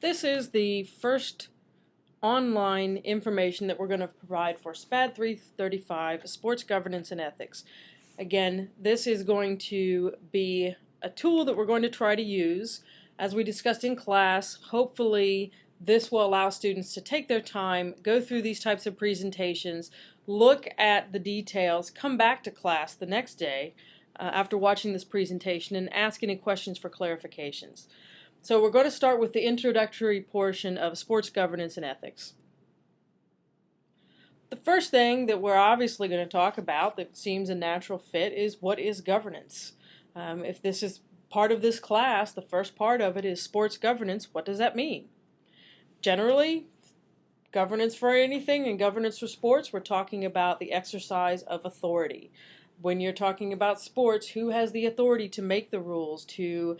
This is the first online information that we're going to provide for SPAD 335, Sports Governance and Ethics. Again, this is going to be a tool that we're going to try to use. As we discussed in class, hopefully this will allow students to take their time, go through these types of presentations, look at the details, come back to class the next day after watching this presentation and ask any questions for clarifications. So we're going to start with the introductory portion of sports governance and ethics. The first thing that we're obviously going to talk about that seems a natural fit is what is governance. If this is part of this class, the first part of it is sports governance. What does that mean? Generally, governance for anything and governance for sports, we're talking about the exercise of authority. When you're talking about sports, who has the authority to make the rules, to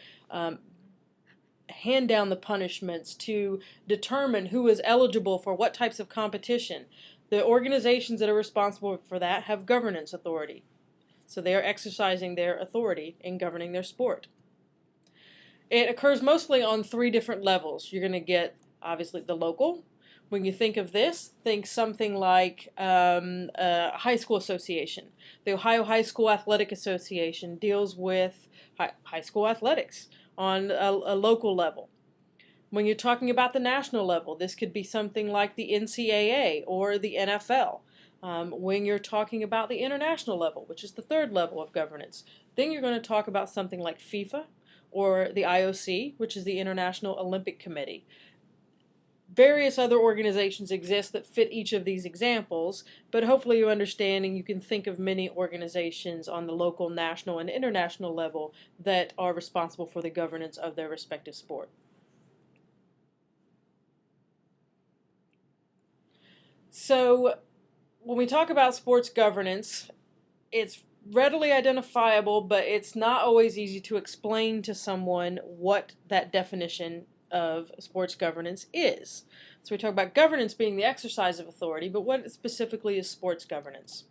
hand down the punishments, to determine who is eligible for what types of competition? The organizations that are responsible for that have governance authority. So they are exercising their authority in governing their sport. It occurs mostly on three different levels. You're going to get, obviously, the local. When you think of this, think something like a high school association. The Ohio High School Athletic Association deals with high school athletics on a local level. When you're talking about the national level, this could be something like the NCAA or the NFL. When you're talking about the international level, which is the third level of governance, then you're going to talk about something like FIFA or the IOC, which is the International Olympic Committee. Various other organizations exist that fit each of these examples, but hopefully you understand and you can think of many organizations on the local, national, and international level that are responsible for the governance of their respective sport. So when we talk about sports governance, it's readily identifiable, but it's not always easy to explain to someone what that definition of sports governance is. So we talk about governance being the exercise of authority, but what specifically is sports governance?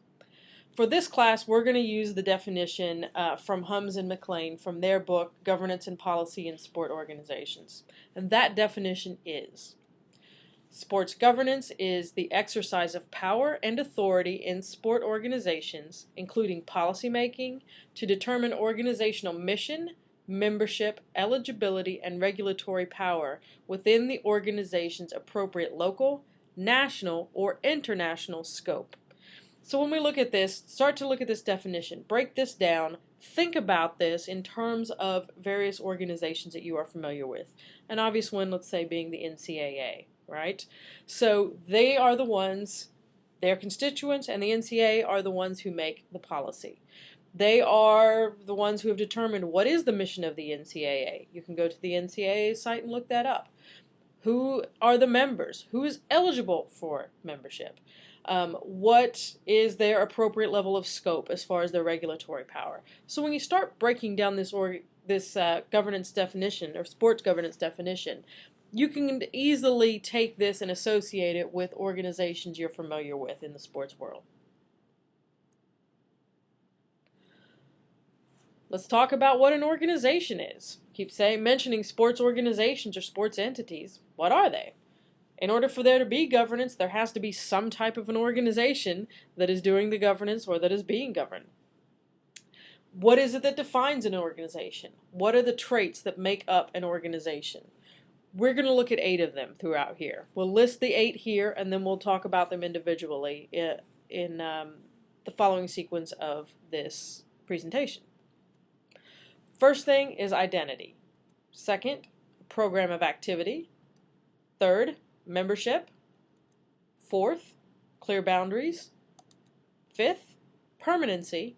For this class, we're going to use the definition from Hums and McLean from their book, Governance and Policy in Sport Organizations. And that definition is: sports governance is the exercise of power and authority in sport organizations, including policymaking, to determine organizational mission, membership, eligibility, and regulatory power within the organization's appropriate local, national, or international scope. So when we look at this, start to look at this definition, break this down, think about this in terms of various organizations that you are familiar with. An obvious one, let's say, being the NCAA, right? So they are the ones, their constituents and the NCAA are the ones who make the policy. They are the ones who have determined what is the mission of the NCAA. You can go to the NCAA site and look that up. Who are the members? Who is eligible for membership? What is their appropriate level of scope as far as their regulatory power? So when you start breaking down this governance definition or sports governance definition, you can easily take this and associate it with organizations you're familiar with in the sports world. Let's talk about what an organization is. Keep mentioning sports organizations or sports entities. What are they? In order for there to be governance, there has to be some type of an organization that is doing the governance or that is being governed. What is it that defines an organization? What are the traits that make up an organization? We're going to look at 8 of them throughout here. We'll list the 8 here, and then we'll talk about them individually in the following sequence of this presentation. First thing is identity. Second, program of activity. Third, membership. Fourth, clear boundaries. Fifth, permanency.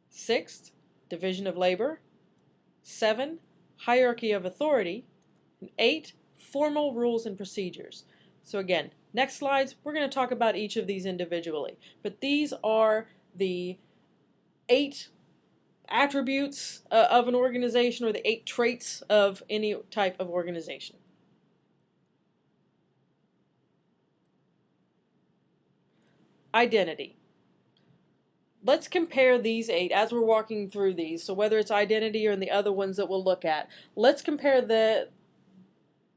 Sixth, division of labor. 7, hierarchy of authority. And 8, formal rules and procedures. So again, next slides, we're going to talk about each of these individually. But these are the 8 attributes of an organization, or the 8 traits of any type of organization. Identity. Let's compare these 8 as we're walking through these. So whether it's identity or in the other ones that we'll look at, let's compare the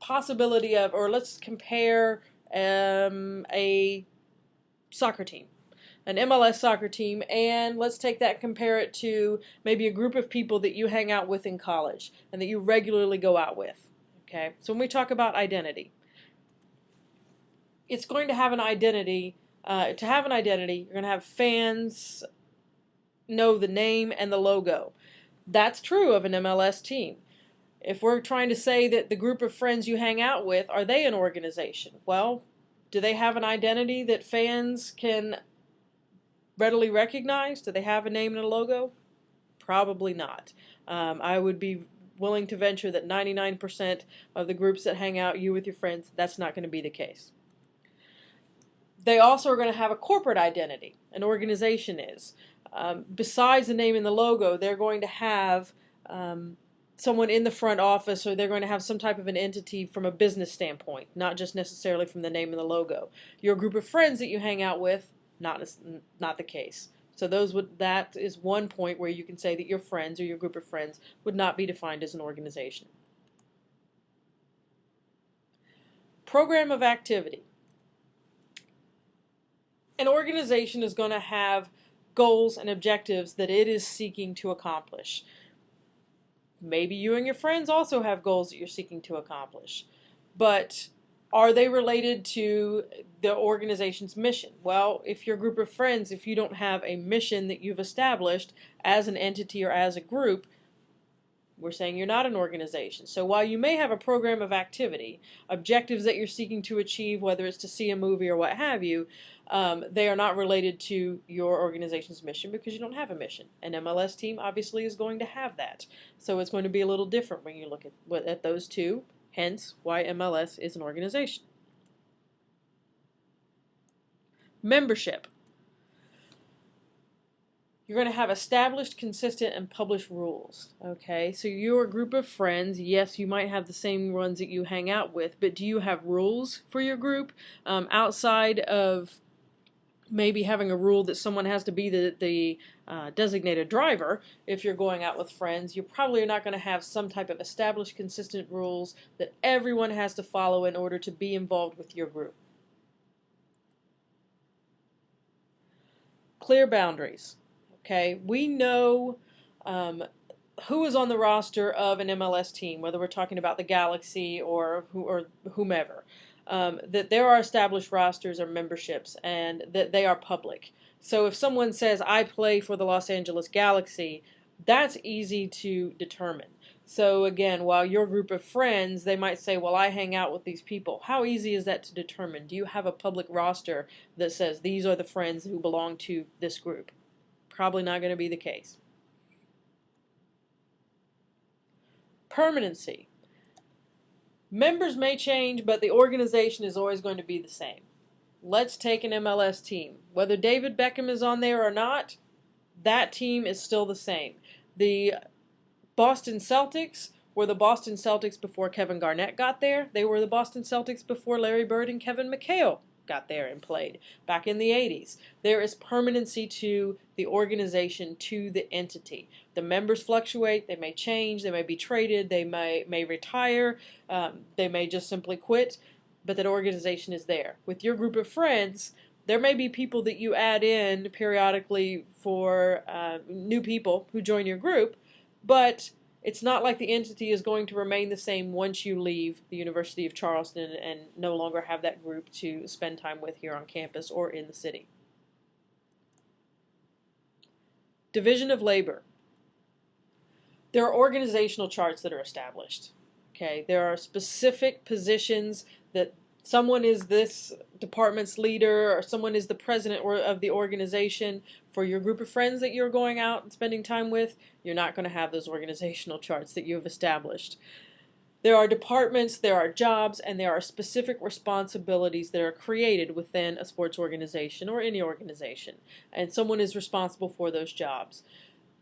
possibility of, or let's compare a soccer team, an MLS soccer team, and let's take that and compare it to maybe a group of people that you hang out with in college and that you regularly go out with. Okay, so when we talk about identity, it's going to have an identity. To have an identity, you're going to have fans know the name and the logo. That's true of an MLS team. If we're trying to say that the group of friends you hang out with, are they an organization? Well, do they have an identity that fans can readily recognize? Do they have a name and a logo? Probably not. I would be willing to venture that 99% of the groups that hang out, you with your friends, that's not going to be the case. They also are going to have a corporate identity. An organization is. Besides the name and the logo, they're going to have someone in the front office, or they're going to have some type of an entity from a business standpoint, not just necessarily from the name and the logo. Your group of friends that you hang out with, not the case. So that is one point where you can say that your friends or your group of friends would not be defined as an organization. Program of activity. An organization is going to have goals and objectives that it is seeking to accomplish. Maybe you and your friends also have goals that you're seeking to accomplish. But are they related to the organization's mission? Well, if your group of friends, if you don't have a mission that you've established as an entity or as a group, we're saying you're not an organization. So while you may have a program of activity, objectives that you're seeking to achieve, whether it's to see a movie or what have you, they are not related to your organization's mission because you don't have a mission. An MLS team obviously is going to have that. So it's going to be a little different when you look at those two, hence why MLS is an organization. Membership. You're going to have established, consistent, and published rules. Okay, so your group of friends, yes, you might have the same ones that you hang out with, but do you have rules for your group outside of maybe having a rule that someone has to be the designated driver? If you're going out with friends, you probably are not going to have some type of established, consistent rules that everyone has to follow in order to be involved with your group. Clear boundaries. Okay, we know who is on the roster of an MLS team, whether we're talking about the Galaxy or whomever. That there are established rosters or memberships, and that they are public. So if someone says, I play for the Los Angeles Galaxy, that's easy to determine. So again, while your group of friends, they might say, well, I hang out with these people. How easy is that to determine? Do you have a public roster that says these are the friends who belong to this group? Probably not going to be the case. Permanency. Members may change, but the organization is always going to be the same. Let's take an MLS team. Whether David Beckham is on there or not, that team is still the same. The Boston Celtics were the Boston Celtics before Kevin Garnett got there. They were the Boston Celtics before Larry Bird and Kevin McHale got there and played back in the 80s. There is permanency to the organization, to the entity. The members fluctuate, they may change, they may be traded, they may retire, they may just simply quit, but that organization is there. With your group of friends, there may be people that you add in periodically for new people who join your group, but it's not like the entity is going to remain the same once you leave the University of Charleston and no longer have that group to spend time with here on campus or in the city. Division of labor. There are organizational charts that are established. Okay, there are specific positions that someone is this department's leader or someone is the president of the organization. For your group of friends that you're going out and spending time with, you're not going to have those organizational charts that you have established. There are departments, there are jobs, and there are specific responsibilities that are created within a sports organization or any organization, and someone is responsible for those jobs.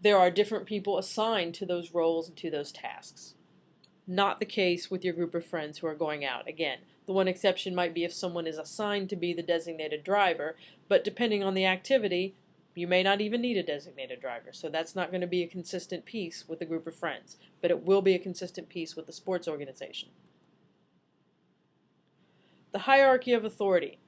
There are different people assigned to those roles and to those tasks. Not the case with your group of friends who are going out. Again, the one exception might be if someone is assigned to be the designated driver, but depending on the activity, you may not even need a designated driver. So that's not going to be a consistent piece with a group of friends, but it will be a consistent piece with the sports organization. The hierarchy of authority.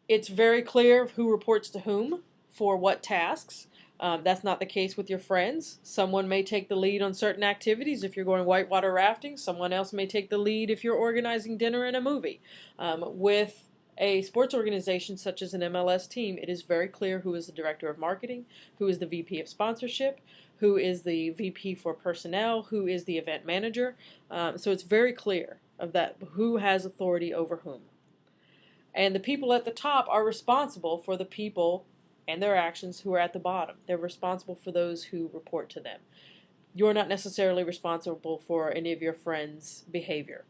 It's very clear who reports to whom for what tasks. That's not the case with your friends. Someone may take the lead on certain activities if you're going whitewater rafting. Someone else may take the lead if you're organizing dinner and a movie. With a sports organization such as an MLS team, it is very clear who is the director of marketing, who is the VP of sponsorship, who is the VP for personnel, who is the event manager. So it's very clear of that who has authority over whom. And the people at the top are responsible for the people and their actions who are at the bottom. They're responsible for those who report to them. You're not necessarily responsible for any of your friends' behavior.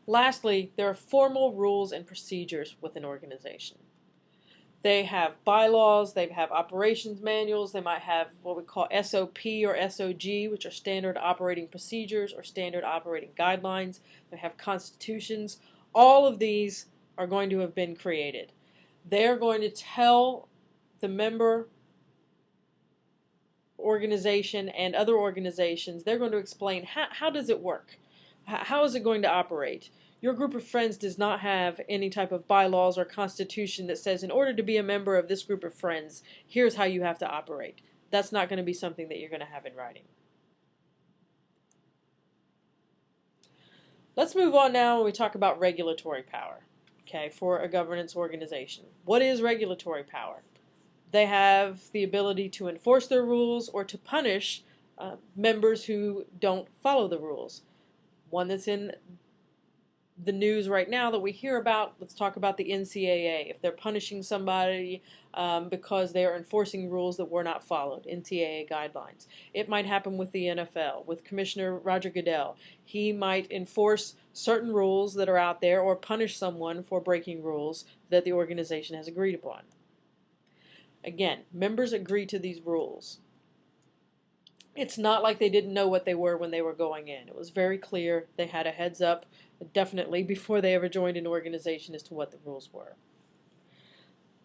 Lastly, there are formal rules and procedures with an organization. They have bylaws, they have operations manuals, they might have what we call SOP or SOG, which are standard operating procedures or standard operating guidelines. They have constitutions. All of these are going to have been created. They're going to tell the member organization and other organizations, they're going to explain how does it work? How is it going to operate? Your group of friends does not have any type of bylaws or constitution that says in order to be a member of this group of friends, here's how you have to operate. That's not going to be something that you're going to have in writing. Let's move on now when we talk about regulatory power, okay, for a governance organization. What is regulatory power? They have the ability to enforce their rules or to punish members who don't follow the rules. One that's in the news right now that we hear about, let's talk about the NCAA. If they're punishing somebody because they are enforcing rules that were not followed, NCAA guidelines. It might happen with the NFL, with Commissioner Roger Goodell. He might enforce certain rules that are out there or punish someone for breaking rules that the organization has agreed upon. Again, members agree to these rules. It's not like they didn't know what they were when they were going in. It was very clear. They had a heads up, definitely, before they ever joined an organization as to what the rules were.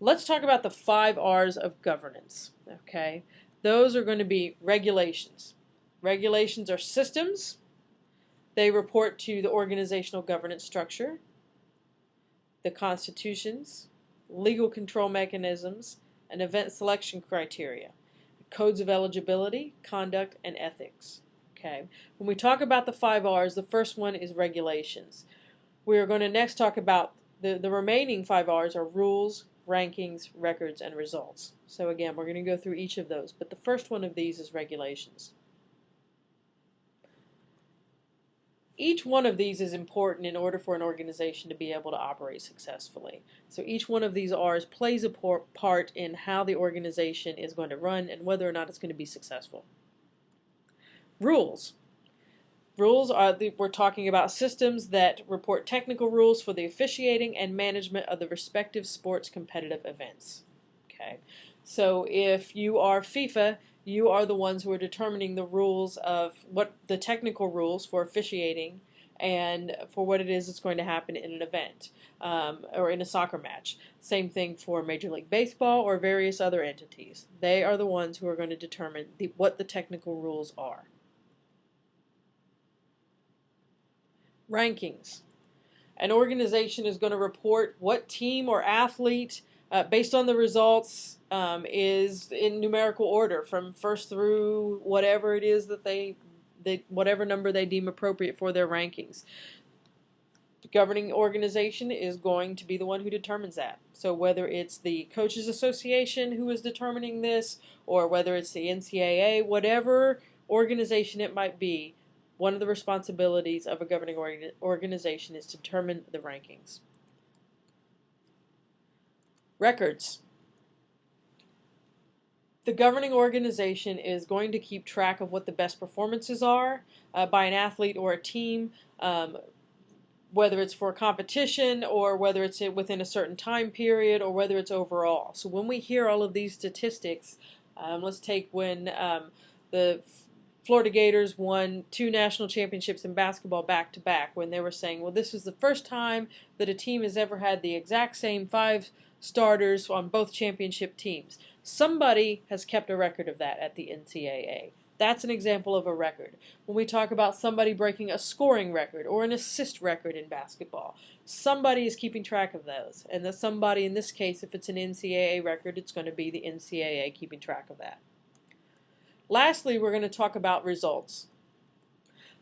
Let's talk about the 5 R's of governance. Okay, those are going to be regulations. Regulations are systems. They report to the organizational governance structure, the constitutions, legal control mechanisms, and event selection criteria. Codes of eligibility, conduct, and ethics. Okay. When we talk about the 5 R's, the first one is regulations. We are going to next talk about the remaining 5 R's are rules, rankings, records, and results. So again, we're going to go through each of those, but the first one of these is regulations. Each one of these is important in order for an organization to be able to operate successfully. So each one of these R's plays a part in how the organization is going to run and whether or not it's going to be successful. Rules. Rules are, we're talking about systems that report technical rules for the officiating and management of the respective sports competitive events. Okay, so if you are FIFA, you are the ones who are determining the rules of what the technical rules for officiating and for what it is that's going to happen in an event or in a soccer match. Same thing for Major League Baseball or various other entities. They are the ones who are going to determine what the technical rules are. Rankings. An organization is going to report what team or athlete, based on the results, is in numerical order from first through whatever it is that whatever number they deem appropriate for their rankings. The governing organization is going to be the one who determines that. So whether it's the Coaches Association who is determining this, or whether it's the NCAA, whatever organization it might be, one of the responsibilities of a governing organization is to determine the rankings. Records. The governing organization is going to keep track of what the best performances are by an athlete or a team, whether it's for a competition or whether it's within a certain time period or whether it's overall. So when we hear all of these statistics, let's take when the Florida Gators won 2 national championships in basketball back-to-back, when they were saying, well, this is the first time that a team has ever had the exact same 5 starters on both championship teams. Somebody has kept a record of that at the NCAA. That's an example of a record. When we talk about somebody breaking a scoring record or an assist record in basketball, somebody is keeping track of those. And the somebody, in this case, if it's an NCAA record, it's going to be the NCAA keeping track of that. Lastly, we're going to talk about results.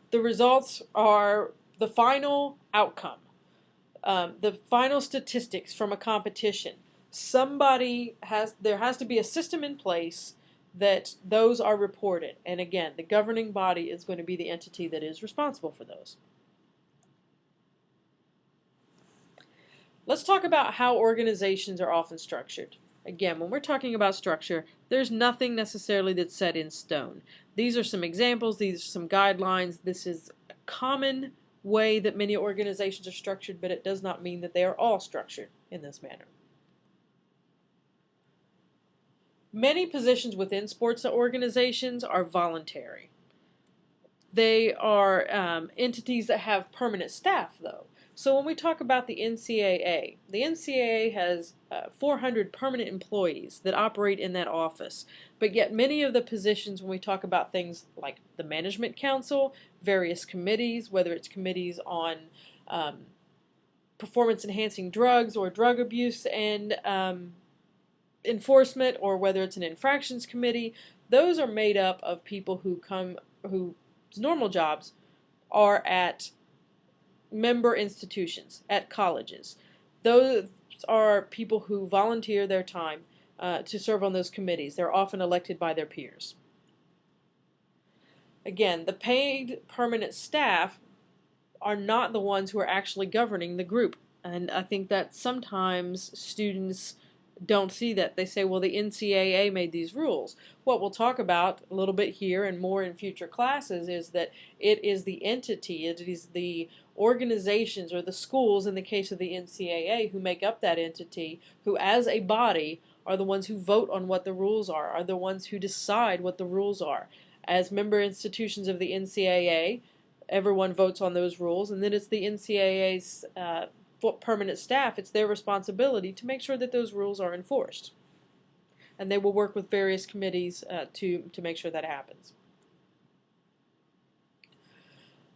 The results are the final outcome, the final statistics from a competition. There has to be a system in place that those are reported. And again, the governing body is going to be the entity that is responsible for those. Let's talk about how organizations are often structured. Again, when we're talking about structure, there's nothing necessarily that's set in stone. These are some examples, these are some guidelines. This is a common way that many organizations are structured, but it does not mean that they are all structured in this manner. Many positions within sports organizations are voluntary. They are entities that have permanent staff, though. So when we talk about the NCAA has 400 permanent employees that operate in that office. But yet many of the positions, when we talk about things like the management council, various committees, whether it's committees on performance-enhancing drugs or drug abuse and enforcement, or whether it's an infractions committee, those are made up of people whose normal jobs are at member institutions, at colleges. Those are people who volunteer their time to serve on those committees. They're often elected by their peers. Again, the paid permanent staff are not the ones who are actually governing the group. And I think that sometimes students don't see that. They say, well, the NCAA made these rules. What we'll talk about a little bit here and more in future classes is that it is the entity, it is the organizations or the schools, in the case of the NCAA, who make up that entity, who as a body are the ones who vote on what the rules are the ones who decide what the rules are. As member institutions of the NCAA, everyone votes on those rules, and then it's the NCAA's permanent staff, it's their responsibility to make sure that those rules are enforced. And they will work with various committees to make sure that happens.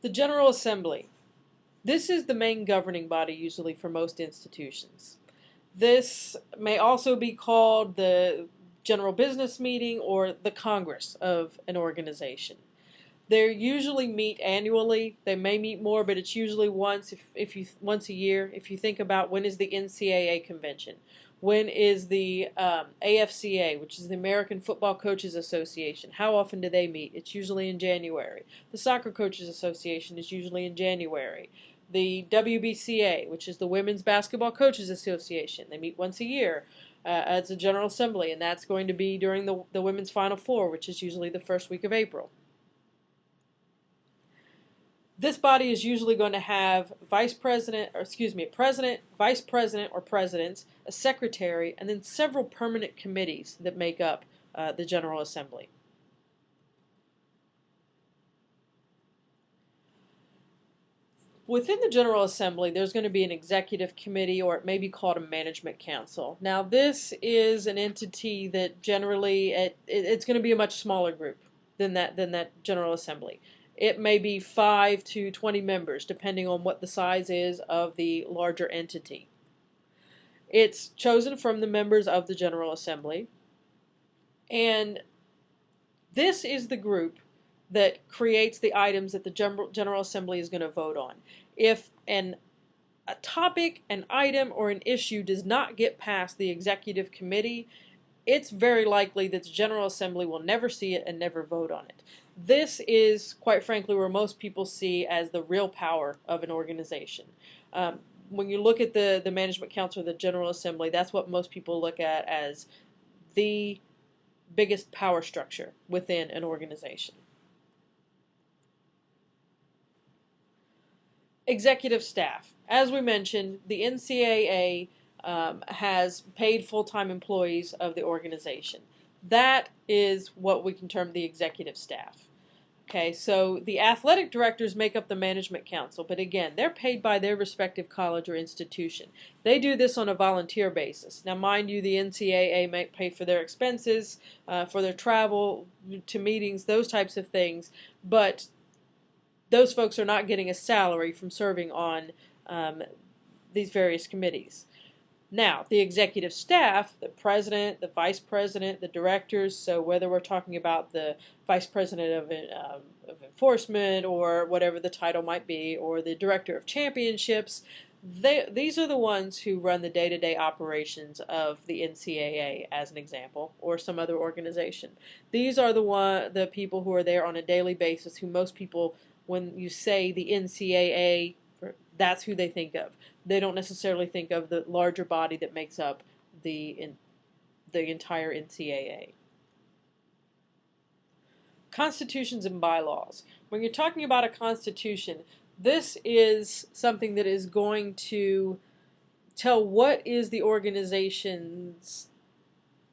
The General Assembly. This is the main governing body usually for most institutions. This may also be called the General Business Meeting or the Congress of an organization. They usually meet annually. They may meet more, but it's usually once a year. If you think about when is the NCAA convention, when is the AFCA, which is the American Football Coaches Association, how often do they meet? It's usually in January. The Soccer Coaches Association is usually in January. The WBCA, which is the Women's Basketball Coaches Association, they meet once a year. It's a General Assembly, and that's going to be during the Women's Final Four, which is usually the first week of April. This body is usually going to have president, vice president or presidents, a secretary, and then several permanent committees that make up the General Assembly. Within the General Assembly, there's going to be an executive committee, or it may be called a management council. Now, this is an entity that generally, it's going to be a much smaller group than that General Assembly. It may be 5 to 20 members, depending on what the size is of the larger entity. It's chosen from the members of the General Assembly, and this is the group that creates the items that the General Assembly is going to vote on. If a topic, an item, or an issue does not get past the executive committee, it's very likely that the General Assembly will never see it and never vote on it. This is, quite frankly, where most people see as the real power of an organization. When you look at the Management Council or the General Assembly, that's what most people look at as the biggest power structure within an organization. Executive staff. As we mentioned, the NCAA has paid full-time employees of the organization. That is what we can term the executive staff. Okay, so the athletic directors make up the management council, but again, they're paid by their respective college or institution. They do this on a volunteer basis. Now, mind you, the NCAA might pay for their expenses, for their travel to meetings, those types of things, but those folks are not getting a salary from serving on these various committees. Now, the executive staff, the president, the vice president, the directors, so whether we're talking about the vice president of enforcement or whatever the title might be, or the director of championships, these are the ones who run the day-to-day operations of the NCAA, as an example, or some other organization. These are the people who are there on a daily basis, who most people, when you say the NCAA, that's who they think of. They don't necessarily think of the larger body that makes up the entire NCAA. Constitutions and bylaws. When you're talking about a constitution, this is something that is going to tell what is the organization's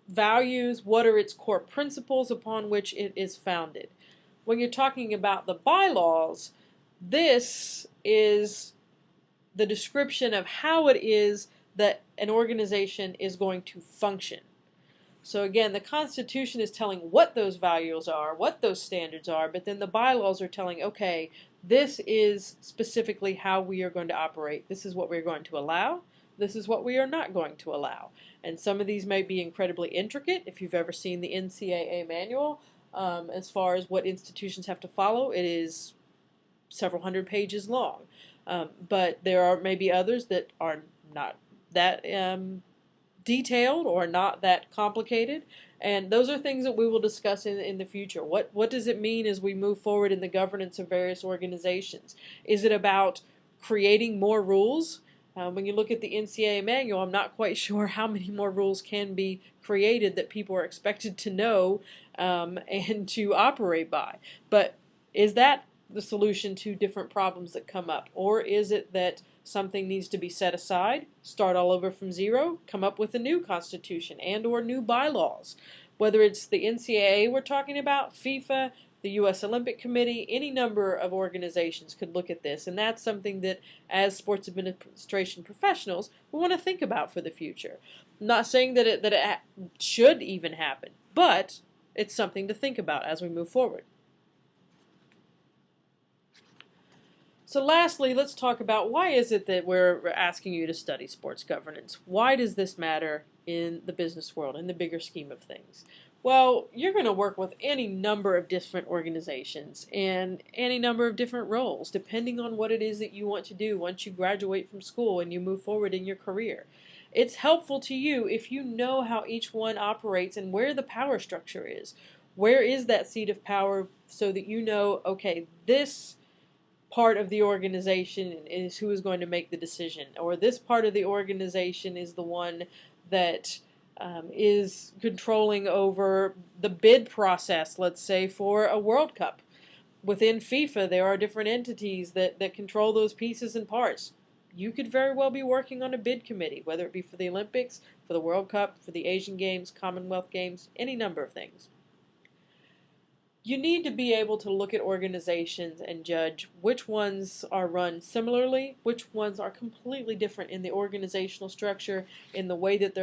values, what are its core principles upon which it is founded. When you're talking about the bylaws, this is the description of how it is that an organization is going to function. So again, the Constitution is telling what those values are, what those standards are, but then the bylaws are telling, okay, this is specifically how we are going to operate. This is what we're going to allow. This is what we are not going to allow. And some of these may be incredibly intricate. If you've ever seen the NCAA manual, as far as what institutions have to follow, it is several hundred pages long. But there are maybe others that are not that detailed or not that complicated, and those are things that we will discuss in the future. What does it mean as we move forward in the governance of various organizations? Is it about creating more rules? When you look at the NCAA manual, I'm not quite sure how many more rules can be created that people are expected to know and to operate by. But is that the solution to different problems that come up? Or is it that something needs to be set aside, start all over from zero, come up with a new constitution and or new bylaws? Whether it's the NCAA we're talking about, FIFA, the U.S. Olympic Committee, any number of organizations could look at this, and that's something that as sports administration professionals we want to think about for the future. I'm not saying that it should even happen, but it's something to think about as we move forward. So lastly, let's talk about why is it that we're asking you to study sports governance? Why does this matter in the business world, in the bigger scheme of things? Well, you're going to work with any number of different organizations and any number of different roles, depending on what it is that you want to do once you graduate from school and you move forward in your career. It's helpful to you if you know how each one operates and where the power structure is. Where is that seat of power, so that you know, okay, this part of the organization is who is going to make the decision, or this part of the organization is the one that is controlling over the bid process, let's say, for a World Cup. Within FIFA, there are different entities that control those pieces and parts. You could very well be working on a bid committee, whether it be for the Olympics, for the World Cup, for the Asian Games, Commonwealth Games, any number of things. You need to be able to look at organizations and judge which ones are run similarly, which ones are completely different in the organizational structure, in the way that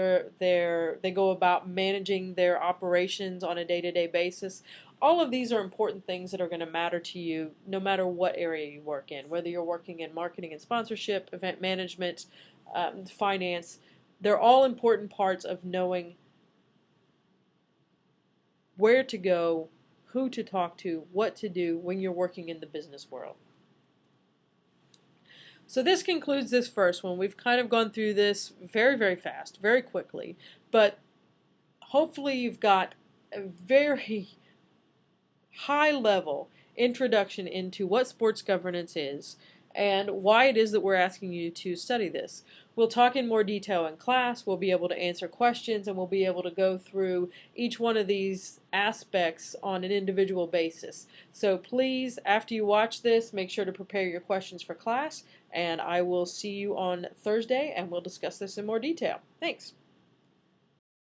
they go about managing their operations on a day-to-day basis. All of these are important things that are going to matter to you no matter what area you work in, whether you're working in marketing and sponsorship, event management, finance. They're all important parts of knowing where to go, who to talk to, what to do when you're working in the business world. So this concludes this first one. We've kind of gone through this very, very fast, very quickly, but hopefully you've got a very high level introduction into what sports governance is and why it is that we're asking you to study this. We'll talk in more detail in class, we'll be able to answer questions, and we'll be able to go through each one of these aspects on an individual basis. So please, after you watch this, make sure to prepare your questions for class, and I will see you on Thursday and we'll discuss this in more detail. Thanks.